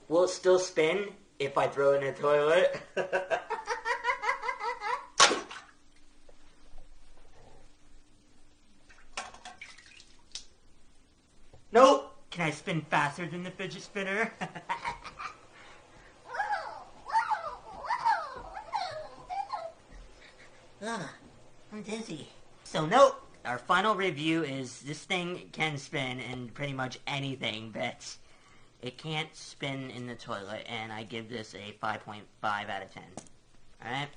Will it still spin if I throw it in a toilet? Nope! Can I spin faster than the fidget spinner? Ugh, I'm dizzy. So nope, our final review is this thing can spin in pretty much anything, but it can't spin in the toilet, and I give this a 5.5 out of 10. Alright?